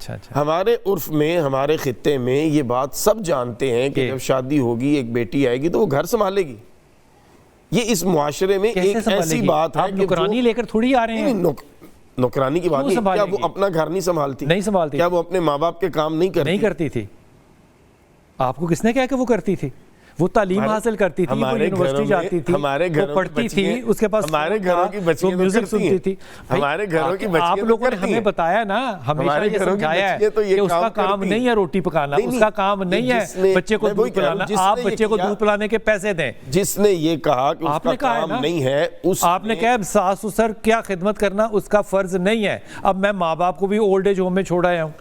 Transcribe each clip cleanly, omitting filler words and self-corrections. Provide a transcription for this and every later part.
اچھا اچھا. ہمارے عرف میں, ہمارے خطے میں یہ بات سب جانتے ہیں کہ جب شادی ہوگی ایک بیٹی آئے گی تو وہ گھر سنبھالے گی. یہ اس معاشرے میں ایک ایسی بات ہے کہ نوکرانی لے کر تھوڑی آ رہے ہیں. نوکرانی کی بات نہیں, کیا وہ اپنا گھر نہیں سنبھالتی؟ نہیں سنبھالتی. کیا وہ اپنے ماں باپ کے کام نہیں کرتی تھی؟ آپ کو کس نے کہا کہ وہ کرتی تھی؟ وہ تعلیم حاصل کرتی تھی, وہ یونیورسٹی جاتی تھی, وہ پڑھتی تھی, اس کے پاس ہمارے گھروں کی بچیاں تو میوزک سنتی تھی. ہمارے گھروں کی بچیاں آپ لوگوں نے ہمیں بتایا نا, ہمیشہ یہ سمجھایا ہے کہ اس کا کام نہیں ہے روٹی پکانا, اس کا کام نہیں ہے بچے کو دودھ پلانا, آپ بچے کو دودھ پلانے کے پیسے دیں. جس نے یہ کہا کہ اس کا کام نہیں ہے, آپ نے کہا ساس سسر کیا خدمت کرنا اس کا فرض نہیں ہے. اب میں ماں باپ کو بھی اولڈ ایج ہوم میں چھوڑ آیا ہوں,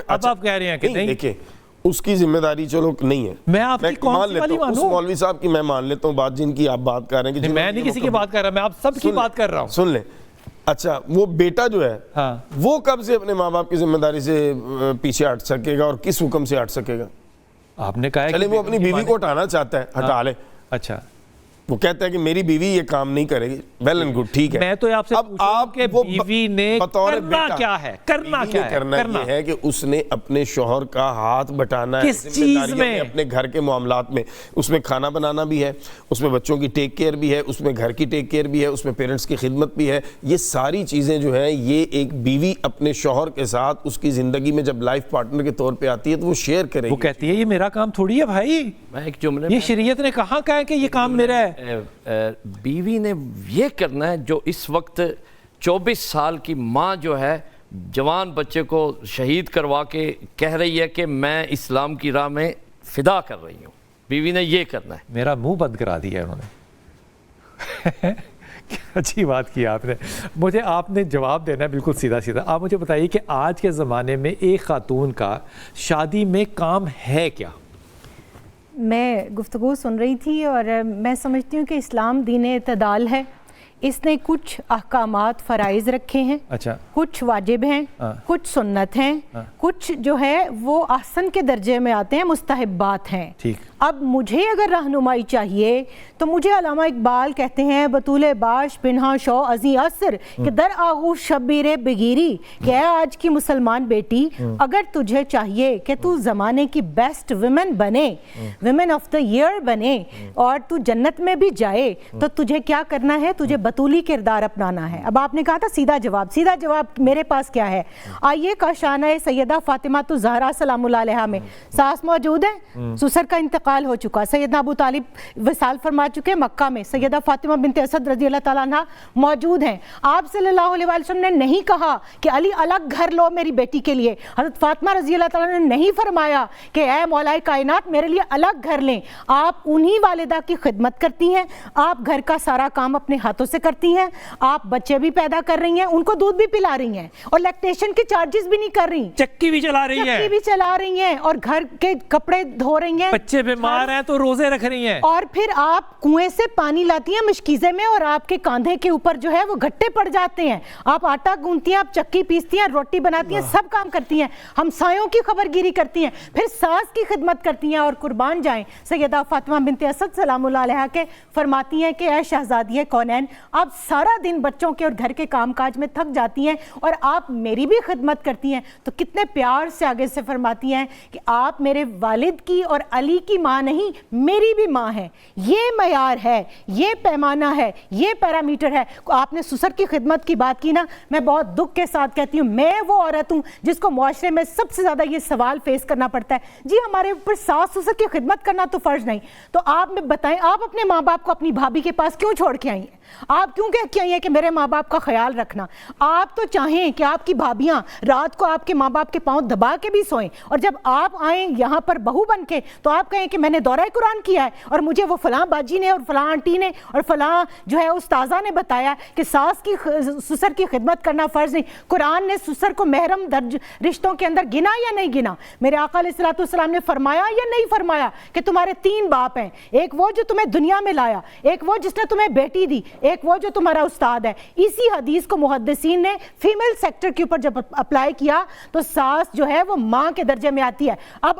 اب آپ کہہ رہے ہیں کہ نہیں. دیکھیں اس کی ذمہ داری چلو نہیں ہے, میں آپ کی کون سی والی مانوں؟ اس مولوی صاحب کی میں مان لیتا ہوں بات جن کی آپ بات کر رہے ہیں کہ میں نہیں کسی کی بات کر رہا, میں آپ سب کی بات کر رہا ہوں. سن لیں. اچھا وہ بیٹا جو ہے وہ کب سے اپنے ماں باپ کی ذمہ داری سے پیچھے ہٹ سکے گا اور کس حکم سے ہٹ سکے گا؟ آپ نے کہا چلے وہ اپنی بیوی کو ہٹانا چاہتا ہے, ہٹا لے. اچھا وہ کہتا ہے کہ میری بیوی یہ کام نہیں کرے گی, ویل اینڈ گڈ, ٹھیک ہے. میں تو آپ سے پوچھوں کہ بیوی نے کرنا کیا ہے, کرنا یہ ہے کہ اس نے اپنے شوہر کا ہاتھ بٹانا ہے کس چیز میں, اپنے گھر کے معاملات میں. اس میں کھانا بنانا بھی ہے, اس میں بچوں کی ٹیک کیئر بھی ہے, اس میں گھر کی ٹیک کیئر بھی ہے, اس میں پیرنٹس کی خدمت بھی ہے. یہ ساری چیزیں جو ہیں یہ ایک بیوی اپنے شوہر کے ساتھ اس کی زندگی میں جب لائف پارٹنر کے طور پہ آتی ہے تو وہ شیئر کرے گی. وہ کہتی ہے یہ میرا کام تھوڑی ہے بھائی, یہ شریعت نے کہاں کہا ہے کہ یہ کام میرا ہے. بیوی نے یہ کرنا ہے جو اس وقت 24 سال کی ماں جو ہے جوان بچے کو شہید کروا کے کہہ رہی ہے کہ میں اسلام کی راہ میں فدا کر رہی ہوں. بیوی نے یہ کرنا ہے. میرا منہ بند کرا دیا انہوں نے. اچھی بات کی آپ نے. مجھے آپ نے جواب دینا ہے بالکل سیدھا سیدھا. آپ مجھے بتائیے کہ آج کے زمانے میں ایک خاتون کا شادی میں کام ہے کیا؟ میں گفتگو سن رہی تھی اور میں سمجھتی ہوں کہ اسلام دین اعتدال ہے. اس نے کچھ احکامات فرائض رکھے ہیں, کچھ واجب ہیں, کچھ سنت ہیں, کچھ جو ہے وہ احسن کے درجے میں آتے ہیں, مستحبات ہیں. اب مجھے اگر رہنمائی چاہیے تو مجھے علامہ اقبال کہتے ہیں بطول باش پنہا شو ازیں عصر کہ در آغوش شبیر بگیری, کہ اے آج کی مسلمان بیٹی اگر تجھے چاہیے کہ تو زمانے کی بیسٹ ویمن بنے, ویمن آف دا ایئر بنے اور تو جنت میں بھی جائے, تو تجھے کیا کرنا ہے؟ تجھے بطولی کردار اپنانا ہے. اب آپ نے کہا تھا سیدھا جواب میرے پاس کیا ہے؟ آئیے کاشانہ سیدہ فاطمہ تو زہرا سلام اللہ علیہا میں ساس موجود ہے, سسر کا انتقال ہو چکا, سیدنا ابو طالب وصال فرما چکے مکہ میں, سیدہ فاطمہ بنت اسد رضی اللہ تعالیٰ عنہ موجود ہیں. آپ صلی اللہ علیہ وسلم نے نہیں کہا کہ علی الگ گھر لو میری بیٹی کے لیے. حضرت فاطمہ رضی اللہ تعالیٰ نے نہیں فرمایا کہ اے مولائے کائنات میرے لیے الگ گھر لیں. آپ انہی والدہ کی خدمت کرتی ہیں, آپ گھر کا سارا کام اپنے ہاتھوں سے کرتی ہیں, آپ بچے بھی پیدا کر رہی ہیں, ان کو دودھ بھی پلا رہی ہیں اور لیکٹیشن کے چارجز بھی نہیں کر رہی, چکی بھی چلا رہی ہیں اور گھر کے کپڑے دھو رہی ہیں, بچے بیمار ہیں تو روزے رکھ رہی ہیں, اور پھر آپ کنویں سے پانی لاتی ہیں مشکیزے میں اور آپ کے کاندھے کے اوپر جو ہے وہ گھٹے پڑ جاتے ہیں. آپ آٹا گوندتی ہیں, آپ چکی پیستی ہیں, روٹی بناتی ہیں, سب کام کرتی ہیں, ہمسایوں کی خبرگیری کرتی ہیں, پھر ساس کی خدمت کرتی ہیں. اور قربان جائیں سیدہ فاطمہ بنت اسد سلام اللہ علیہا کے فرماتی ہیں کہ اے شہزادی کونین, آپ سارا دن بچوں کے اور گھر کے کام کاج میں تھک جاتی ہیں اور آپ میری بھی خدمت کرتی ہیں. تو کتنے پیار سے آگے سے فرماتی ہیں کہ آپ میرے والد کی اور علی کی ماں نہیں, میری بھی ماں ہے. یہ معیار ہے, یہ پیمانہ ہے, یہ پیرامیٹر ہے. آپ نے سسر کی خدمت کی بات کی نا, میں بہت دکھ کے ساتھ کہتی ہوں میں وہ عورت ہوں جس کو معاشرے میں سب سے زیادہ یہ سوال فیس کرنا پڑتا ہے, جی ہمارے اوپر ساس سسر کی خدمت کرنا تو فرض نہیں, تو آپ میں بتائیں آپ اپنے ماں باپ کو اپنی بھابھی کے پاس کیوں چھوڑ کے آئی ہیں؟ آپ کیوں کہہ کے آئی ہیں کہ میرے ماں باپ کا خیال رکھنا؟ آپ تو چاہیں کہ آپ کی بھابیاں رات کو آپ کے ماں باپ کے پاؤں دبا کے بھی سوئیں, اور جب آپ آئیں یہاں پر بہو بن کے تو آپ کہیں کہ میں نے دورہ قرآن کیا ہے اور مجھے وہ فلاں باجی نے اور فلاں آنٹی نے اور فلاں جو ہے استاذہ نے بتایا کہ ساس کی سسر کی خدمت کرنا فرض نہیں. قرآن نے سسر کو محرم درج رشتوں کے اندر گنا یا نہیں گنا؟ میرے آقا علیہ الصلوۃ والسلام نے فرمایا یا نہیں فرمایا کہ تمہارے 3 باپ ہیں, ایک وہ جو تمہیں دنیا میں لایا, ایک وہ جس نے تمہیں بیٹی دی, ایک وہ جو تمہارا استاد ہے. اسی حدیث کو محدثین نے فیمیل سیکٹر کے اوپر جب اپلائی کیا تو ساس جو ہے وہ ماں کے درجے میں آتی ہے. اب